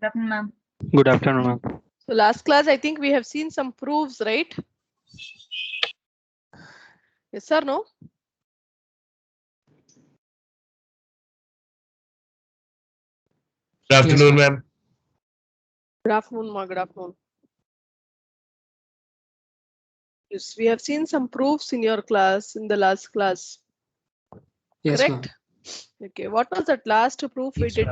Good afternoon, ma'am. Good afternoon, ma'am. So last class, I think we have seen some proofs, right? Yes or no? Good afternoon, Yes, ma'am. Good afternoon, ma. Good afternoon. Yes, we have seen some proofs in your class, in the last class. Yes, Correct? Okay, what was that last proof we did?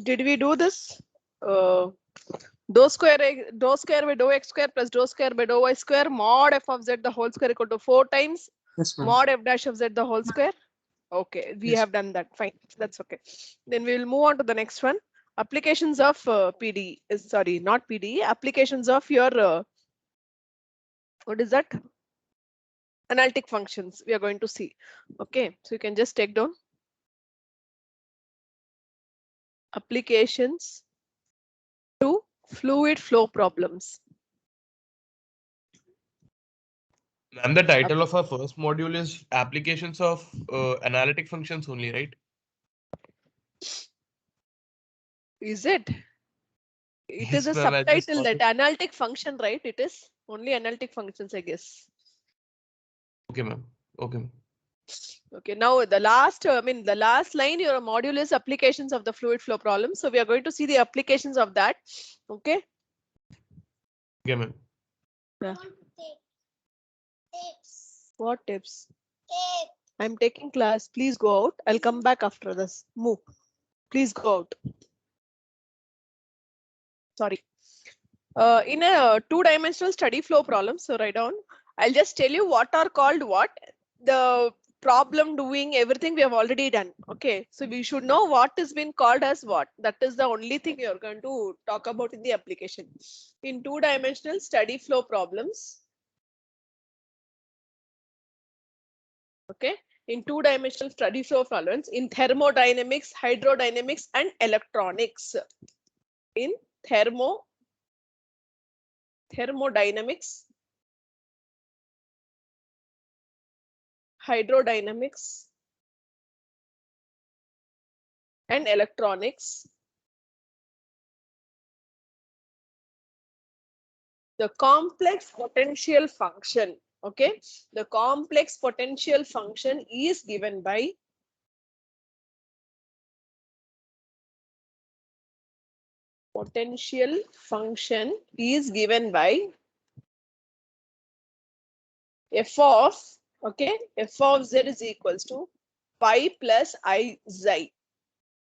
Did we do this? Dou square by dou x square plus dou square by dou y square mod f of z the whole square equal to 4 times yes, ma'am. mod f dash of z the whole square. Okay, we Yes. have done that. Fine, that's okay. Then we will move on to the next one. Applications of PD is sorry, not PD. Applications of your what is that? Analytic functions. We are going to see. Okay, so you can just take down applications to fluid flow problems. Ma'am, the title of our first module is applications of analytic functions only, right? Is it? It Yes, is a ma'am, I just subtitle thought that it- analytic function, right? It is only analytic functions, I guess. Okay, ma'am. Okay, ma'am. Okay, now the last, the last line, your module is applications of the fluid flow problem. So we are going to see the applications of that. Okay. Okay, ma'am. Yeah. What tips? I'm taking class. Please go out. I'll come back after this. Move. Please go out. Sorry. In a two-dimensional study flow problem, so write down. I'll just tell you what are called what. The problem doing everything we have already done. Okay, so we should know what is been called as what. That is the only thing you're going to talk about in the application. In two-dimensional study flow problems. Okay, in two-dimensional study flow problems in thermodynamics, hydrodynamics, and electronics. In thermodynamics, hydrodynamics, and electronics. The complex potential function, okay? The complex potential function is given by potential function is given by f of, okay, f of z is equals to pi plus I xi.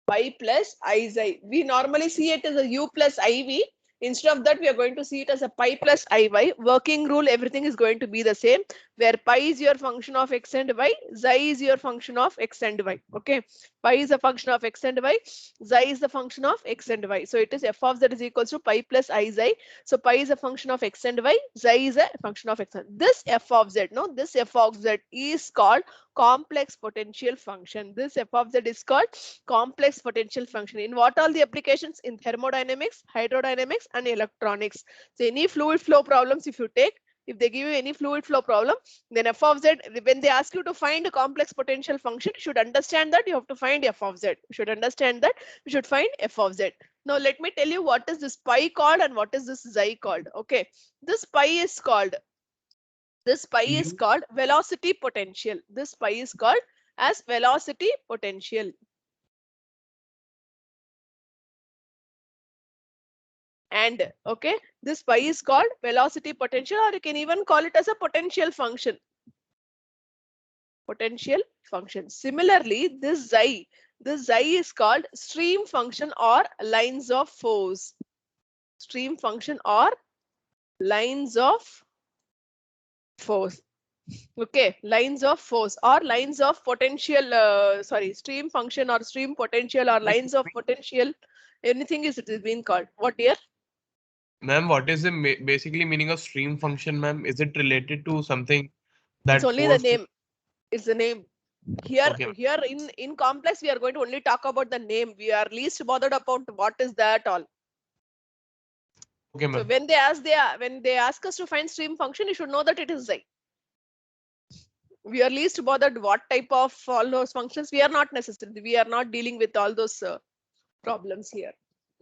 Pi plus I xi. We normally see it as a u plus iv. Instead of that, we are going to see it as a pi plus iy. Working rule, everything is going to be the same, where pi is your function of x and y, xi is your function of x and y. Okay, pi is a function of x and y, xi is the function of x and y. So it is f of z is equals to pi plus I xi. So pi is a function of x and y, xi is a function of x and this f of z. No, this f of z is called complex potential function. This f of z is called complex potential function. In what all the applications? In thermodynamics, hydrodynamics, and electronics. So any fluid flow problems, if you take, if they give you any fluid flow problem, then f of z, when they ask you to find a complex potential function, you should understand that you have to find f of z. You should understand that you should find f of z. Now let me tell you what is this pi called and what is this xi called. Okay, this pi is called velocity potential. This pi is called as velocity potential. And okay, this pi is called velocity potential, or you can even call it as a potential function. Potential function. Similarly, this xi is called stream function or lines of force. Stream function or lines of force. Okay, lines of force or lines of potential. Stream function or stream potential or lines of potential. Anything is it is being called. What dear? Ma'am, what is the basically meaning of stream function, ma'am? Is it related to something that It's only the force? name. It's the name. Here Okay. in complex, we are going to only talk about the name. We are least bothered about what is that all. Okay, So ma'am. when they ask us to find stream function, you should know that it is xi. We are least bothered what type of all those functions. We are not necessarily. We are not dealing with all those problems here.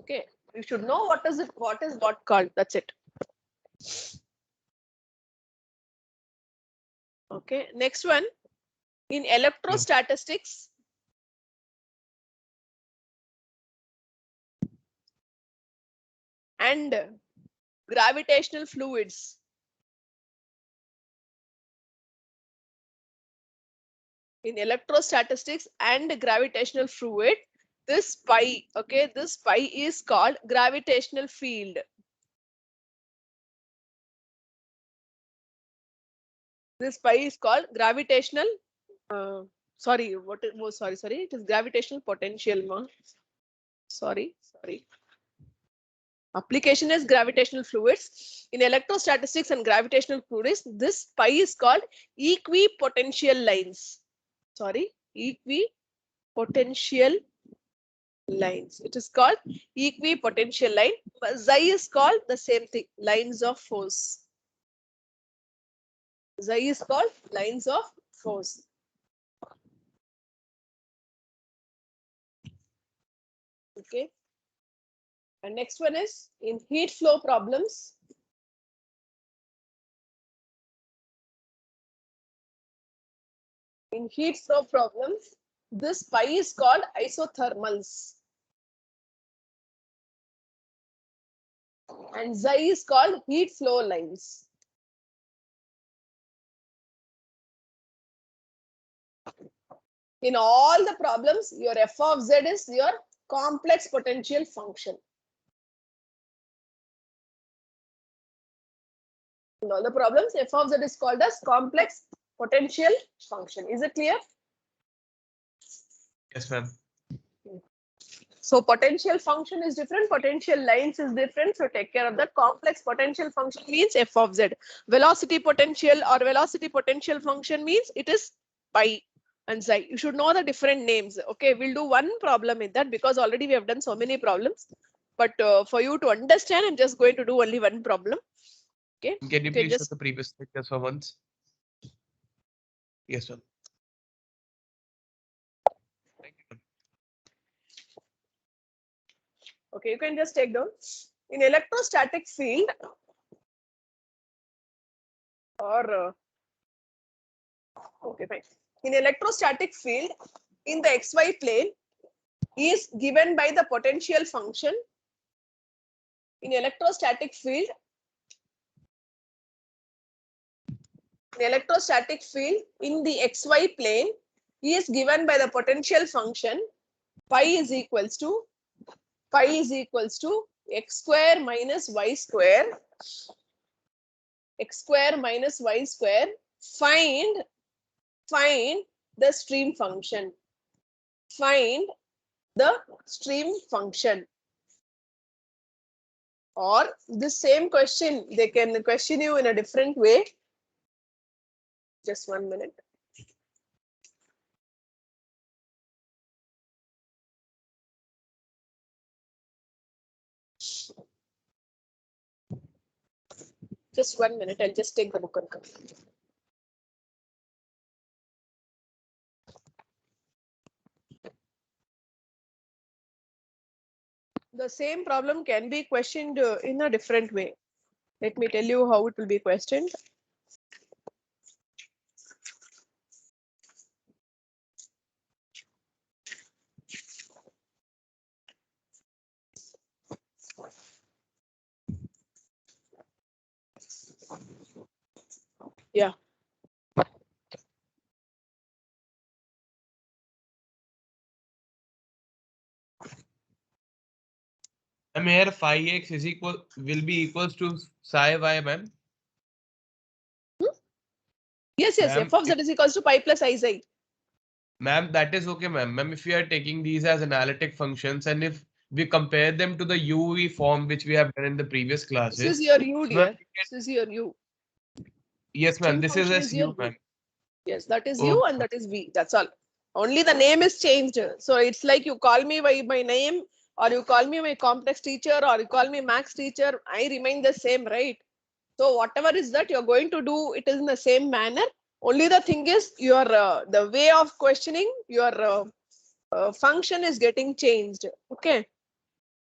Okay, you should know what is it. What is what called. That's it. Okay, next one. In electrostatistics, and gravitational fluids. In electrostatistics and gravitational fluid, this pi, okay, this pi is called gravitational field. This pi is called gravitational, sorry, what it was, sorry, it is gravitational potential, ma. Sorry. Application is gravitational fluids. In electrostatistics and gravitational fluids, this pi is called equipotential lines. Sorry, equipotential lines. It is called equipotential line. Xi is called the same thing, lines of force. Xi is called lines of force. Okay. And next one is in heat flow problems. In heat flow problems, this pi is called isothermals. And xi is called heat flow lines. In all the problems, your f of z is your complex potential function. In all the problems, f of z is called as complex potential function. Is it clear? Yes, ma'am. So potential function is different, potential lines is different. So take care of that. Complex potential function means f of z. Velocity potential or velocity potential function means it is pi and xi. You should know the different names. Okay, we'll do one problem in that because already we have done so many problems. But for you to understand, I'm just going to do only one problem. Okay. Can you Okay, please show just the previous pictures for once? Yes, ma'am. Thank you, ma'am. okay, you can just take down. In electrostatic field or okay, fine. In electrostatic field, in the xy plane is given by the potential function. In electrostatic field, in the xy plane is given by the potential function pi is equals to x square minus y square. X square minus y square. Find the stream function. Find the stream function. Or the same question, they can question you in a different way. Just 1 minute. Just 1 minute. I'll just take the book and come. The same problem can be questioned in a different way. Let me tell you how it will be questioned. Yeah. Ma'am, here phi x is will be equals to psi y, ma'am. Yes, f of z is equals to pi plus I xi. Ma'am, that is okay, ma'am. Ma'am, if we are taking these as analytic functions and if we compare them to the UV form which we have done in the previous This classes. is your u, so dear. This is your u. Yes, ma'am. Stream This function is is your SU, u. ma'am. Yes, that is Okay. u and that is v. That's all. Only the name is changed. So it's like you call me by my name. or you call me my complex teacher, or you call me max teacher, I remain the same, right? So whatever is that you're going to do, it is in the same manner. Only the thing is your the way of questioning, your function is getting changed. Okay.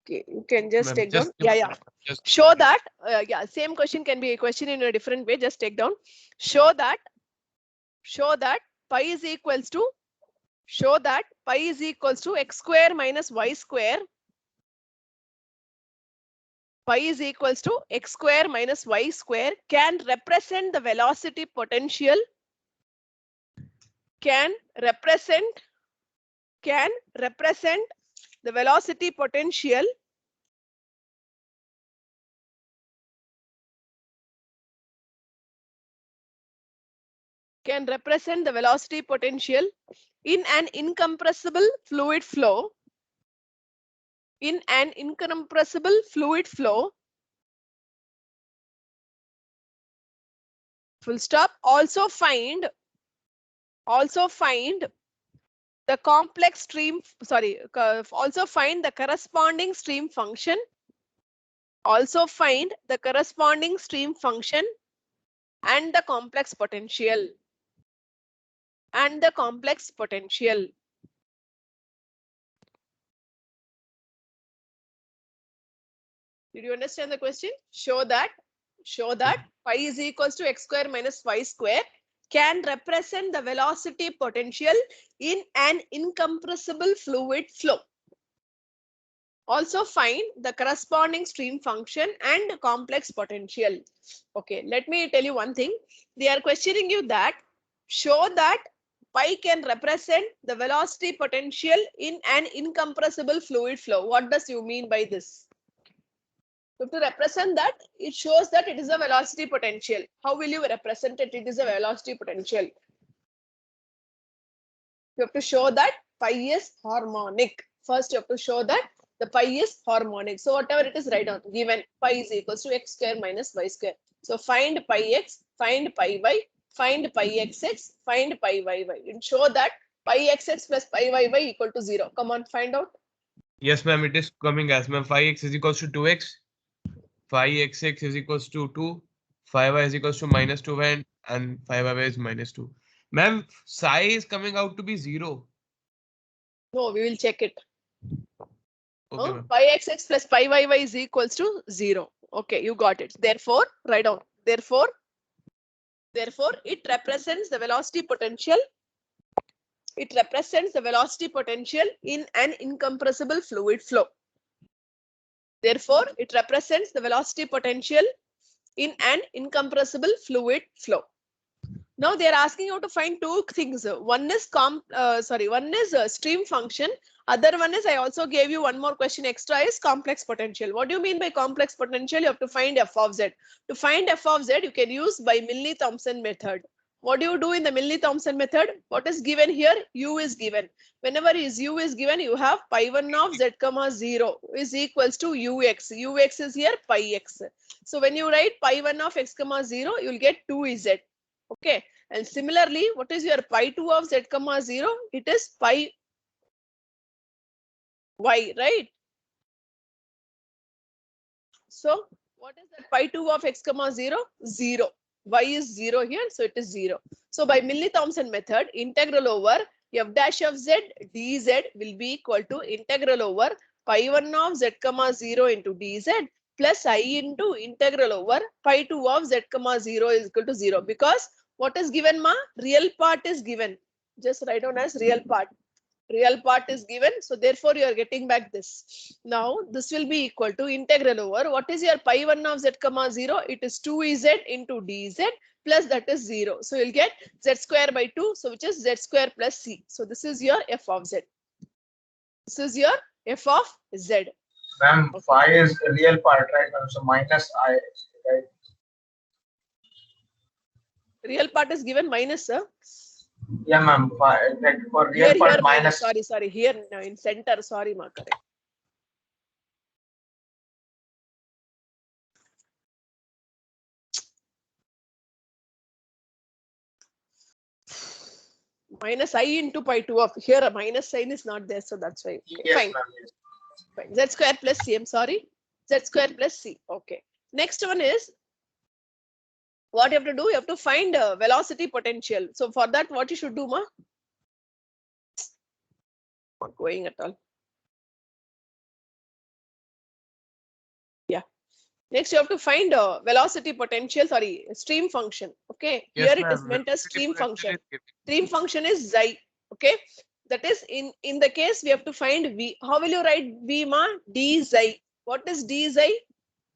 Okay, you can just Ma'am, take down. just just Show that. Yeah, same question can be a question in a different way. Just take down. Show that pi is equals to. Show that pi is equals to x square minus y square. Pi is equals to x square minus y square can represent the velocity potential. Can represent the velocity potential in an incompressible fluid flow. In an incompressible fluid flow, full stop. Also find the complex stream, also find the corresponding stream function. Also find the corresponding stream function and the complex potential. And the complex potential. Did you understand the question? Show that pi is equals to x square minus y square can represent the velocity potential in an incompressible fluid flow. Also find the corresponding stream function and complex potential. Okay, let me tell you one thing. They are questioning you that show that pi can represent the velocity potential in an incompressible fluid flow. What does you mean by this? So to represent that, it shows that it is a velocity potential. How will you represent it? It is a velocity potential. You have to show that pi is harmonic. First, you have to show that the pi is harmonic. So whatever it is, write down. Given pi is equals to x square minus y square. So find pi x, find pi y, find pi xx, find pi yy. And show that pi xx plus pi yy equal to 0. Come on, find out. Yes, ma'am, it is coming as ma'am. 5x is equals to 2x. 5xx is equals to 2. 5y is equals to minus 2 and 5y is minus 2. Ma'am, psi is coming out to be 0. No, we will check it. Okay, ma'am. Pi xx plus pi yy is equals to 0. Okay, you got it. Therefore, write down. Therefore, it represents the velocity potential. It represents the velocity potential in an incompressible fluid flow. Therefore, it represents the velocity potential in an incompressible fluid flow. Now they are asking you to find two things. One is stream function. Other one is, I also gave you one more question extra, is complex potential. What do you mean by complex potential? You have to find f of z. To find f of z, you can use by Milne-Thomson method. What do you do in the Milne-Thomson method? What is given here? U is given. Whenever u is given, you have pi 1 of z comma 0 is equals to ux. Ux is here pi x. So when you write pi 1 of x comma 0, you will get 2z. Okay. And similarly, what is your pi 2 of z comma 0? It is pi y, right? So what is that pi 2 of x comma 0? 0. Y is 0 here, so it is 0. So by Milne-Thomson method, integral over f dash of z dz will be equal to integral over pi 1 of z comma 0 into dz plus I into integral over pi 2 of z comma 0 is equal to 0. Because what is given, ma? Real part is given. Just write down as real part. Real part is given, so therefore you are getting back this. Now this will be equal to integral over what is your pi 1 of z comma 0? It is 2z into dz plus that is 0. So you'll get z square by 2, so which is z square plus c. So this is your f of z. This is your f of z. Ma'am, phi is a real part, right? So minus I, right? Real part is given minus, sir. Yeah, ma'am. Like for real Here, part minus. Sorry. Here no, in center. Sorry, ma, correct. Minus I into pi 2 of here. A minus sign is not there, so that's why. Okay, Yes, fine. ma'am. Yes. Fine. Z square plus C. I'm sorry. Z square plus C. Okay. Next one is what you have to do. You have to find velocity potential. So for that, what you should do, ma? Not going at all. Yeah. Next, you have to find velocity potential. Sorry, stream function. Okay. Yes, Here it is ma'am. meant as Velocity stream potential function. is given. Stream function is xi. Okay. That is in the case we have to find v. How will you write v, ma? D xi. What is d xi?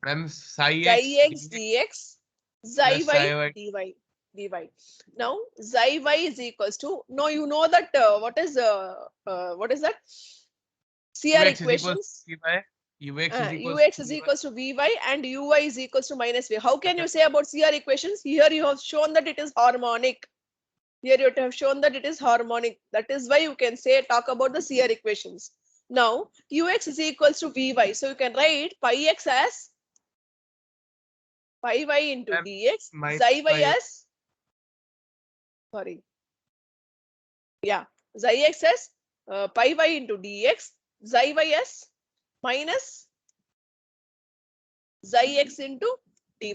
Ma'am, psi Xi x x dx. plus Xi y psi y. dy. Now xi y is equals to. No, you know that what is that? CR 2x is equal equations. to phi. Ux is equal Ux to is vy. equals to Vy and Uy is equals to minus V. How can you say about CR equations? Here you have shown that it is harmonic. Here you have shown that it is harmonic. That is why you can say talk about the CR equations. Now Ux is equals to Vy. So you can write pi x as pi y into Ma'am, dx, minus xi y pi x. as sorry. Yeah, xi x as pi y into dx, xi y as minus xi x into dy.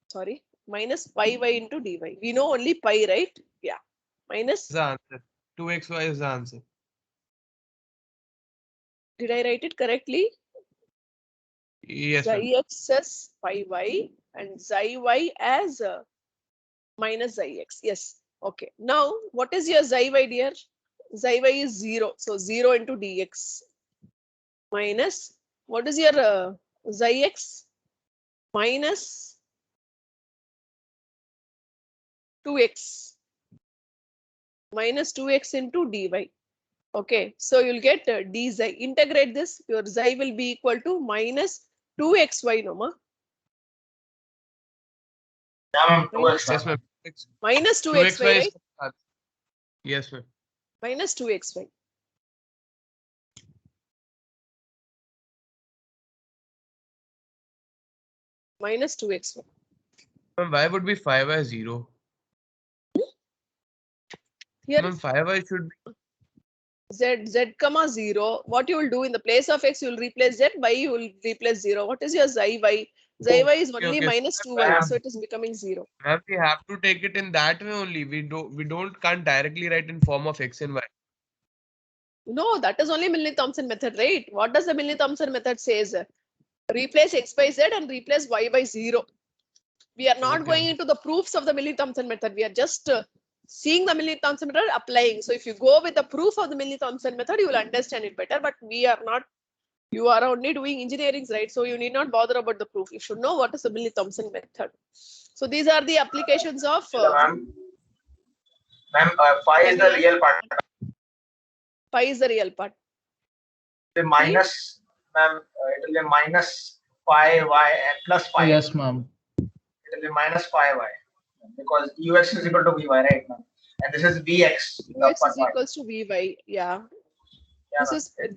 Sorry, minus pi y into dy. We know only pi, right? Yeah, minus. The answer. 2xy is the answer. Did I write it correctly? Yes, ma'am. Xi x as pi y and xi y as minus xi x. Yes. Okay. Now, what is your xi y, dear? Xi y is 0. So 0 into dx minus what is your xi x? Minus 2x minus 2x into dy. Okay, so you'll get d xi. Integrate this, your xi will be equal to minus 2xy, no ma? Yeah, ma'am. 2x. Yes, ma'am. Minus 2xy, 2xy is right? the answer. Yes, ma'am. Minus 2xy. Minus 2xy. Ma'am, why would be phi y 0? Here Ma'am, phi y should be. z comma 0. What you will do in the place of x, you will replace z, y you will replace 0. What is your xi y? Xi y is Okay, only okay. minus 2y, so it is becoming 0. Ma'am, we have to take it in that way only. Can't directly write in form of x and y. No, that is only Milne-Thomson method, right? What does the Milne-Thomson method says? Replace x by z and replace y by 0. We are not Okay. going into the proofs of the Milne-Thomson method. We are just seeing the Milne-Thomson method applying. So if you go with the proof of the Milne-Thomson method, you will understand it better. But we are not. You are only doing engineering, right? So you need not bother about the proof. You should know what is the Milne-Thomson method. So these are the applications of. Ma'am, phi is the real part. Pi is the real part. The minus, ma'am, it will be minus phi y and plus phi. Yes, ma'am. It will be minus phi y because ux is equal to vy, right, ma'am? And this is vx. Ux is equals to vy. Yeah. Yeah,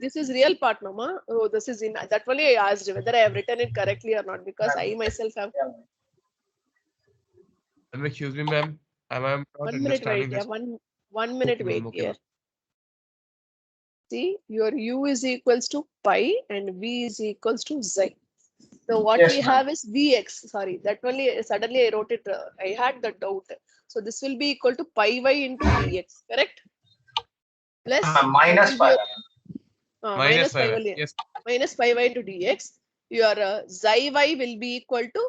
This is real part, no ma? Oh, this is in that only I asked whether I have written it correctly or not because I myself have. yeah, Ma'am, excuse me, ma'am. I'm not 1 minute wait. understanding Yeah, this. 1 minute Okay, wait ma'am, okay, here. See, your u is equals to pi and v is equals to xi. So what Yes, we ma'am. have is vx. Sorry, that only suddenly I wrote it. I had the doubt. So this will be equal to pi y into dx, correct? Plus minus phi. minus pi y. Yes. Minus pi y into dx. Your xi y will be equal to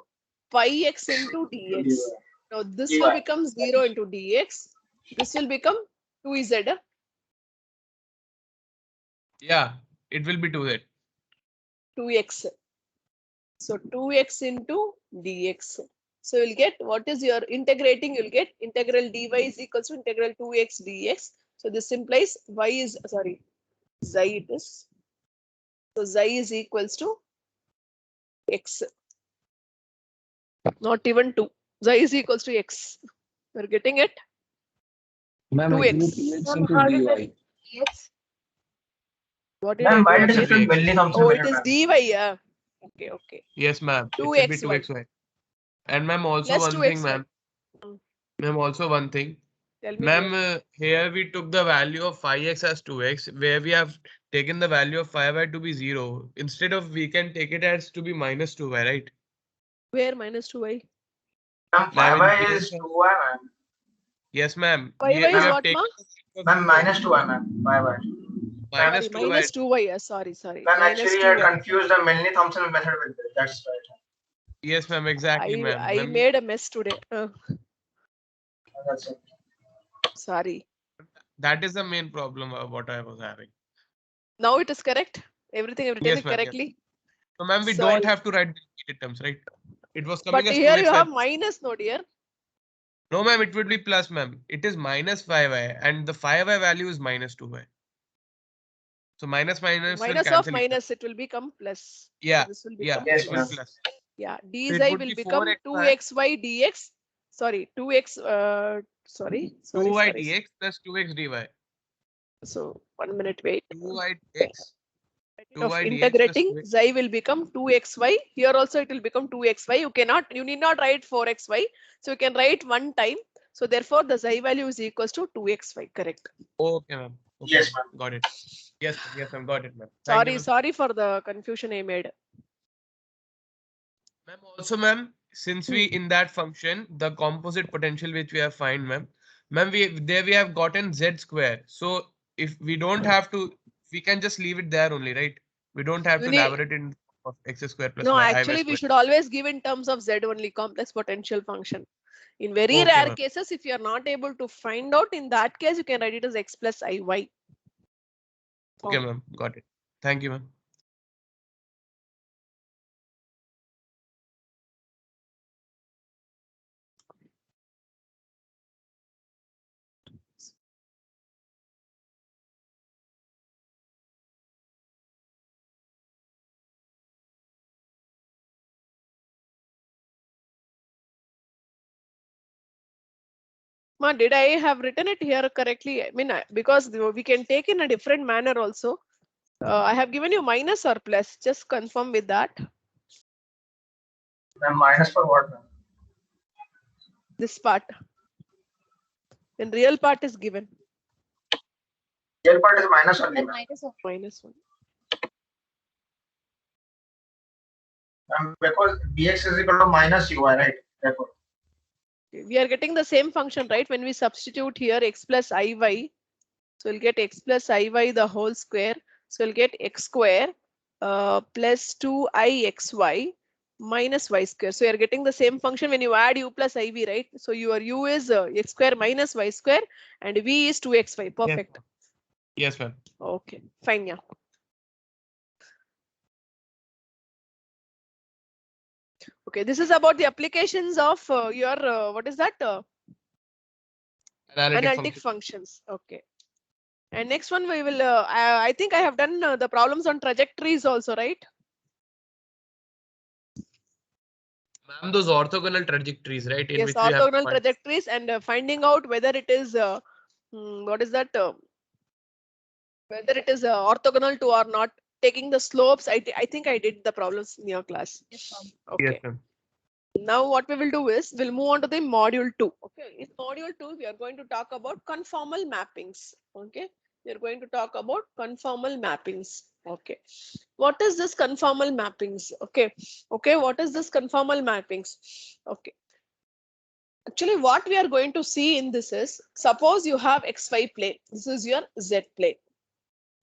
pi x into dx. Now this will become 0 into dx. This will become 2z. Yeah, it will be 2z. 2x. So 2x into dx. So you'll get what is your integrating, you'll get integral dy is equals to integral 2x dx. So this implies y is, sorry, xi it is. So xi is equals to x. Not even 2. Xi is equals to x. You're getting it? Ma'am, 2x. x into dy. What did Ma'am, I why do did you again? put Milne-Thomson Oh, it method, is ma'am? dy, yeah. Okay, okay. Yes, ma'am. It should be 2xy. 2xy. And ma'am, also Plus one thing, 2xy. ma'am. Ma'am, also one thing. Tell me. Ma'am, here we took the value of phi x as 2x, where we have taken the value of 5y to be 0. Instead of we can take it as to be minus 2y, right? Where minus 2y? Ma'am, Ma'am, 5y in is case of- 2y, ma'am. Yes, ma'am. 5y You is have what, taken ma? the Ma'am, minus 2y, ma'am. 5y. minus Sorry, 2y. minus 2y. Sorry. Ma'am, Minus actually, I 2y. confused the Milne-Thomson method with this. That's right. Yes, ma'am. Exactly, ma'am. I Ma'am, made a mess today. That's it. Sorry. that is the main problem of what I was having. Now it is correct. Everything written Yes, ma'am. Yes. correctly. So, ma'am, we So don't have to write the repeated terms, right? It was coming But as here 2x. you have minus, no dear. No, ma'am, it would be plus, ma'am. It is minus 5y and the 5y value is minus 2y. So minus minus will Minus of cancel each other. minus, it will become plus. Yeah, So this will yeah, become Yes, it plus. will plus. Yeah, So d it xi would will be become 4xy 2xy dx. Sorry, 2x. Sorry. 2y dx plus 2x dy. So 1 minute, wait. 2y dx, Of 2y dx plus integrating, 2x. xi will become 2xy. Here also it will become 2xy. You need not write 4xy. So you can write one time. So therefore the xi value is equals to 2xy. Correct. Okay, ma'am. Okay, Yes, ma'am. ma'am. Got it. Yes, ma'am. Got it, ma'am. Thank you, ma'am. Sorry for the confusion I made. Ma'am, also, ma'am, since we in that function, the composite potential which we have find, ma'am, we have gotten z square. So if we don't have to, we can just leave it there only, right? We don't have You to need- elaborate in of x square plus No, y actually we square. should always give in terms of z only, complex potential function. In very Okay, rare ma'am. cases, if you are not able to find out, in that case, you can write it as x plus iy. Okay, ma'am. Got it. Thank you, ma'am. Ma, did I have written it here correctly? I mean, because we can take in a different manner also. I have given you minus or plus. Just confirm with that. Ma'am, minus for what, ma'am? This part. Then real part is given. Real part is minus only, ma'am. Minus 1. Ma'am, because dx is equal to minus ui, right? Therefore. We are getting the same function, right? When we substitute here x plus iy. So we'll get x plus iy the whole square. So we'll get x square plus 2ixy minus y square. So you're getting the same function when you add u plus iv, right? So your u is x square minus y square and v is 2xy. Perfect. Yes, ma'am. Okay, fine. Yeah. Okay, this is about the applications of your what is that? Analytic functions. Okay. And next one we will. I think I have done the problems on trajectories also, right? Ma'am, those orthogonal trajectories, right? In Yes, which we have to orthogonal find- trajectories and finding out whether it is what is that? Whether it is orthogonal to or not. Taking the slopes. I think I did the problems in your class. Okay. Yes, ma'am. Now what we will do is we'll move on to the module 2. Okay, in module 2 we are going to talk about conformal mappings. Okay, we are going to talk about conformal mappings. Okay, what is this conformal mappings? Okay, what is this conformal mappings? Okay, actually what we are going to see in this is, suppose you have xy plane. This is your z plane.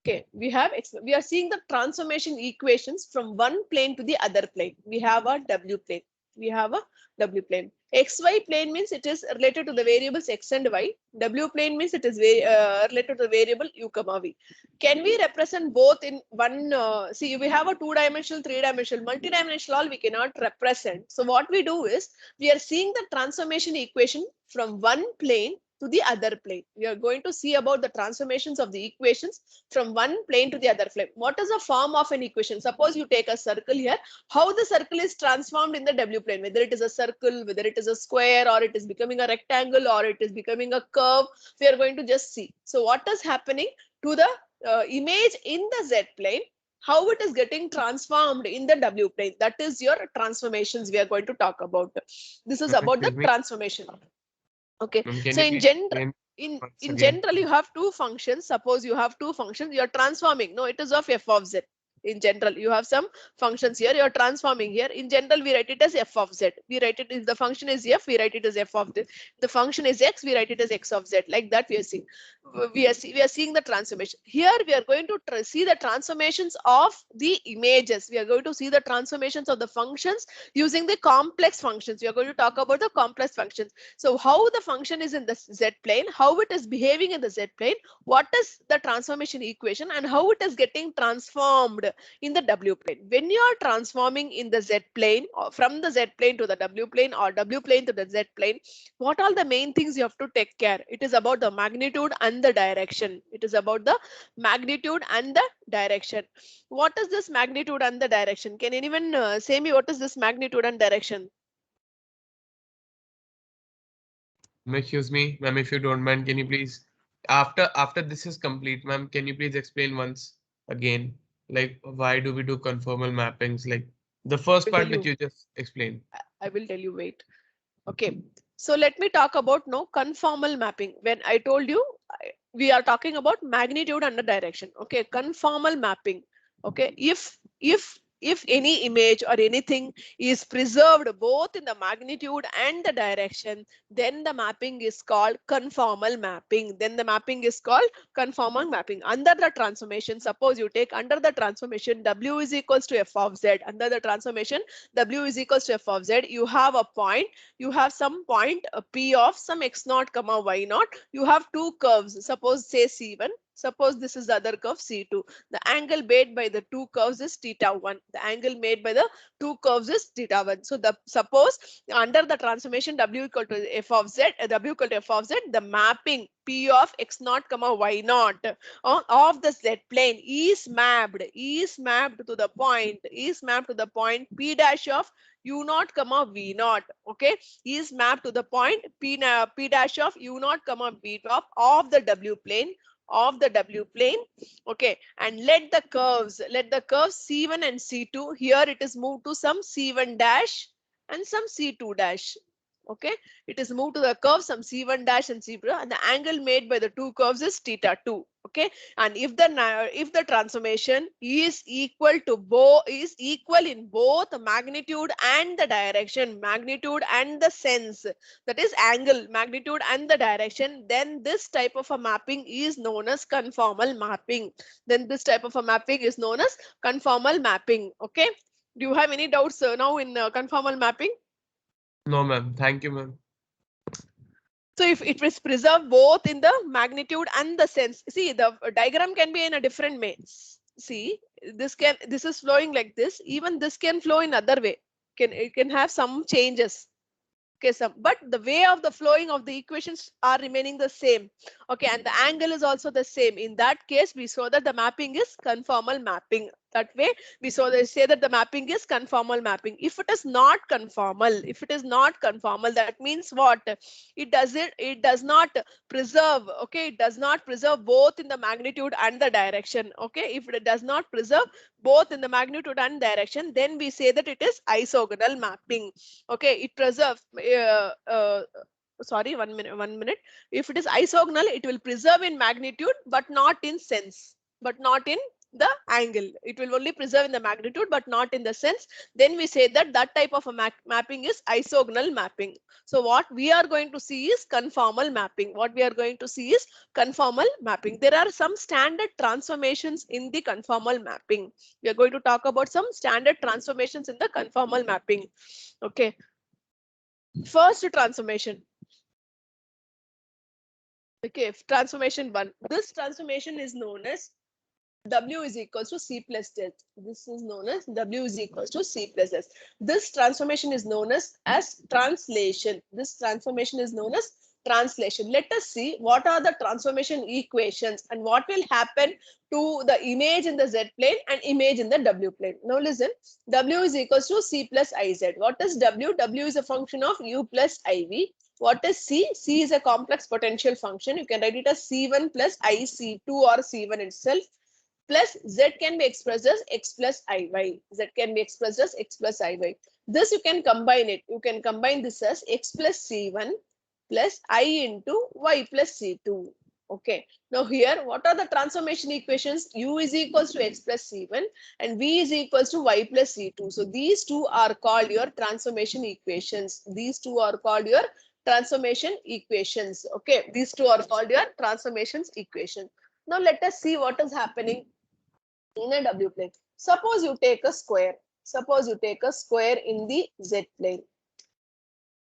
Okay, we are seeing the transformation equations from one plane to the other plane. We have a w plane. We have a w plane. XY plane means it is related to the variables x and y. W plane means it is related to the variable u comma v. Can we represent both in one? See, we have a 2-dimensional, 3-dimensional, multi-dimensional. We cannot represent. So what we do is we are seeing the transformation equation from one plane to the other plane. We are going to see about the transformations of the equations from one plane to the other plane. What is the form of an equation? Suppose you take a circle here, how the circle is transformed in the w plane, whether it is a circle, whether it is a square, or it is becoming a rectangle, or it is becoming a curve, we are going to just see. So what is happening to the image in the z plane, how it is getting transformed in the w plane. That is your transformations we are going to talk about. This is about the transformation. Okay, Ma'am, can so you in please general, explain in Once in again. general you have two functions. Suppose you have two functions, you are transforming. No, it is of f of z. In general, you have some functions here, you are transforming here. In general, we write it as f of z. We write it, if the function is f, we write it as f of z. If the function is x, we write it as x of z. Like that we are seeing. We are seeing the transformation. Here we are going to see the transformations of the images. We are going to see the transformations of the functions using the complex functions. We are going to talk about the complex functions. So how the function is in the z plane, how it is behaving in the z plane, what is the transformation equation, and how it is getting transformed in the w plane. When you are transforming in the z plane, or from the z plane to the w plane, or w plane to the z plane, what are the main things you have to take care? It is about the magnitude and the direction. It is about the magnitude and the direction. What is this magnitude and the direction? Can anyone say me what is this magnitude and direction? Excuse me, ma'am, if you don't mind, can you please, after this is complete, ma'am, can you please explain once again, like why do we do conformal mappings? Like the first I will part tell which you. you just explained. I will tell you. Wait. Okay. So let me talk about no conformal mapping. When I told you we are talking about magnitude and the direction. Okay, conformal mapping. Okay, if any image or anything is preserved both in the magnitude and the direction, then the mapping is called conformal mapping. Then the mapping is called conformal mapping. Under the transformation, suppose you take under the transformation w is equals to f of z. Under the transformation w is equals to f of z, you have a point, you have some point p of some x naught comma y naught. You have two curves, suppose say c1, suppose this is the other curve c2. The angle made by the two curves is theta 1. The angle made by the two curves is theta 1. So the suppose under the transformation w equal to f of z, w equal to f of z, the mapping p of x naught comma y naught of the z plane is mapped to the point p dash of u naught comma v naught. Okay, is mapped to the point p dash of u naught comma v top of the w plane, okay, and let the curves c1 and c2, here it is moved to some c1 dash and some c2 dash. Okay, it is moved to the curve some c1 dash and c2, and the angle made by the two curves is theta 2. Okay, and if the transformation is equal in both the magnitude and the direction, magnitude and the sense, that is angle, magnitude and the direction, then this type of a mapping is known as conformal mapping. Okay, do you have any doubts now in conformal mapping? No, ma'am. Thank you, ma'am. So if it is preserved both in the magnitude and the sense, see the diagram can be in a different way. See, this is flowing like this. Even this can flow in other way. It can have some changes. Okay, but the way of the flowing of the equations are remaining the same. Okay, and the angle is also the same. In that case, we saw that the mapping is conformal mapping. That way, we say that the mapping is conformal mapping. If it is not conformal, that means what? It does not preserve. Okay, it does not preserve both in the magnitude and the direction. Okay, if it does not preserve both in the magnitude and direction, then we say that it is isogonal mapping. Okay, it preserves sorry, one minute. If it is isogonal, it will preserve in magnitude but not in sense, but not in the angle. It will only preserve in the magnitude but not in the sense. Then we say that that type of a mapping is isogonal mapping. So what we are going to see is conformal mapping. There are some standard transformations in the conformal mapping. We are going to talk about some standard transformations in the conformal mapping. Okay, first transformation. Okay, transformation 1. This transformation is known as W is equals to C plus S. This is known as W is equals to C plus S. This transformation is known as translation. This transformation is known as translation. Let us see what are the transformation equations and what will happen to the image in the Z plane and image in the W plane. Now listen, W is equals to C plus IZ. What is W? W is a function of U plus IV. What is C? C is a complex potential function. You can write it as C1 plus IC2 or C1 itself. Plus Z can be expressed as X plus IY. Z can be expressed as X plus IY. This you can combine it. You can combine this as X plus C1 plus I into y plus c2. Okay. Now here, what are the transformation equations? U is equals to x plus c1 and v is equals to y plus c2. So these two are called your transformation equations. These two are called your transformation equations. Okay. These two are called your transformations equation. Now let us see what is happening in a W plane. Suppose you take a square. Suppose you take a square in the Z plane.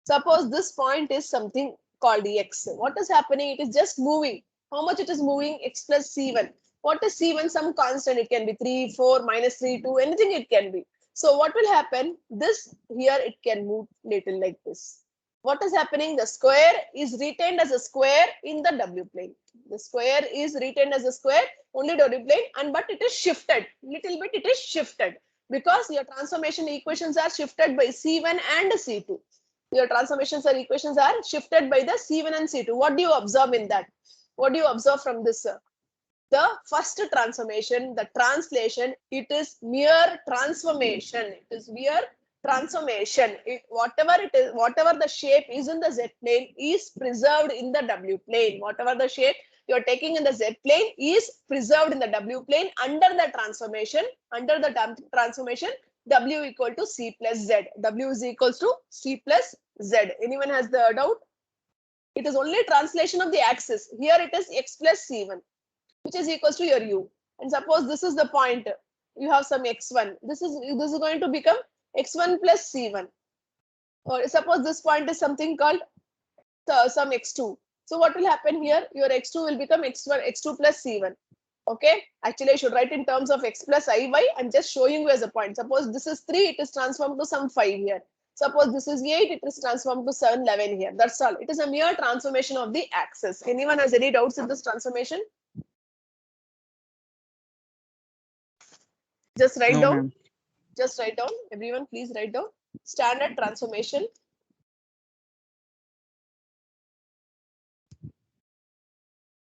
Suppose this point is something called x. What is happening? It is just moving. How much it is moving? X plus c1. What is c1? Some constant. It can be 3, 4, minus 3, 2, anything it can be. So what will happen? This here it can move little like this. What is happening? The square is retained as a square in the W plane. The square is retained as a square only W plane, and but it is shifted. Little bit it is shifted because your transformation equations are shifted by C1 and C2. Your transformations or equations are shifted by the C1 and C2. What do you observe in that? What do you observe from this? The first transformation, the translation, it is mere transformation. It is mere transformation. Whatever it is, whatever the shape is in the Z plane is preserved in the W plane. Whatever the shape you are taking in the Z plane is preserved in the W plane under the transformation. Under the transformation, W equal to C plus Z. W is equals to C plus Z. Anyone has the doubt? It is only translation of the axis. Here it is x plus C1, which is equals to your u. And suppose this is the point. You have some x1. This is going to become x1 plus c1. Or suppose this point is something called some x2. So what will happen here? Your x2 will become x2 plus c1. Okay. Actually, I should write in terms of x plus iy. I'm just showing you as a point. Suppose this is 3, it is transformed to some 5 here. Suppose this is 8, it is transformed to 7, 11 here. That's all. It is a mere transformation of the axis. Anyone has any doubts in this transformation? Just write No, down. ma'am. Just write down. Everyone, please write down. Standard transformation.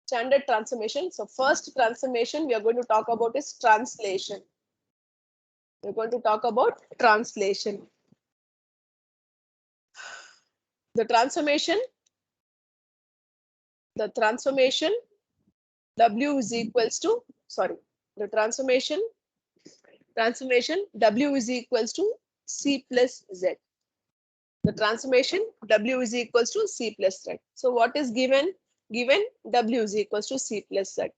Standard transformation. So first transformation we are going to talk about is translation. We're going to talk about translation. The transformation W is equals to, sorry, the transformation W is equals to C plus Z. The transformation W is equals to C plus Z. So what is given? Given W is equals to C plus Z.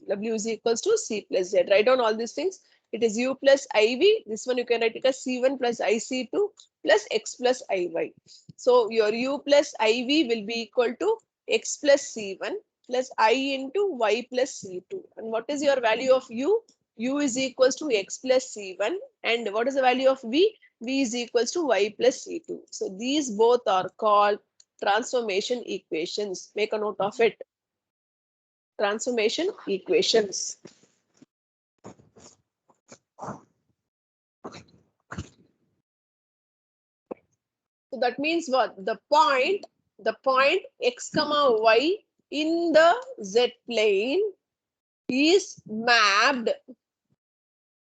W is equals to C plus Z. Write down all these things. It is U plus IV. This one you can write it as C1 plus IC2 plus X plus IY. So your U plus IV will be equal to X plus C1 plus I into Y plus C2. And what is your value of U? U is equals to X plus C1. And what is the value of V? V is equals to Y plus C2. So these both are called transformation equations. Make a note of it. Transformation equations. So that means what? The point x comma y in the Z plane is mapped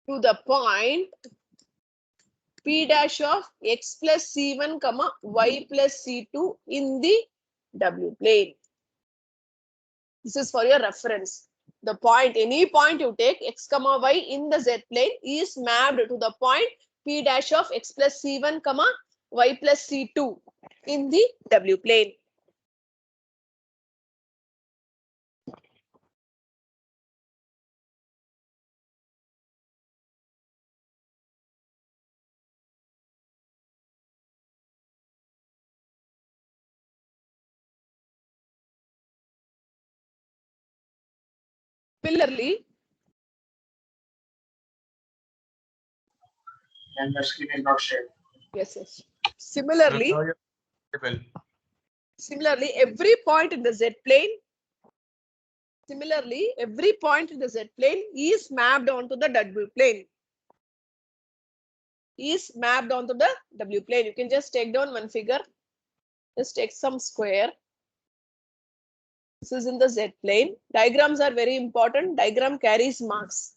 to the point P dash of x plus C1 comma y plus C2 in the W plane. This is for your reference. The point, any point you take x comma y in the Z plane is mapped to the point P dash of x plus C1 comma y plus C2 in the W plane. Similarly, And the screen is not shared. yes. Similarly, every point in the Z plane, is mapped onto the W plane. Is mapped onto the W plane. You can just take down one figure. Just take some square. This is in the Z plane. Diagrams are very important. Diagram carries marks.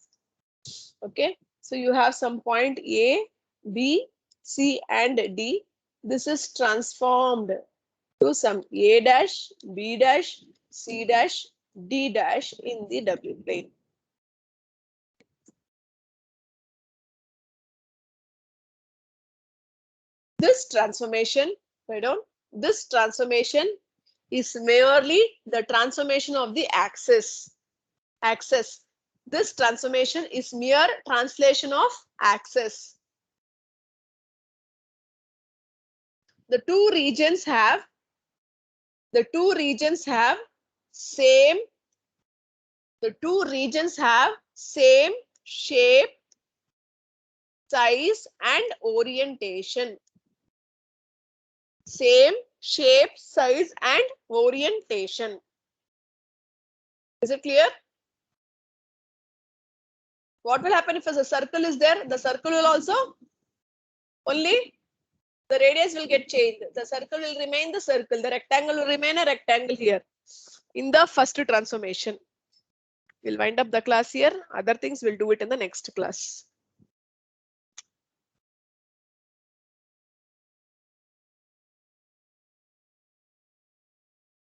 Okay. So you have some point A, B, C, and D. This is transformed. to some A dash, B dash, C dash, D dash in the W plane. This transformation, this transformation is merely the transformation of the axis. This transformation is mere translation of axis. The two regions have same shape, size and orientation. Same shape, size and orientation. Is it clear? What will happen if a circle is there? The circle will also only the radius will get changed. The circle will remain the circle. The rectangle will remain a rectangle here in the first transformation. We'll wind up the class here. Other things we'll do it in the next class.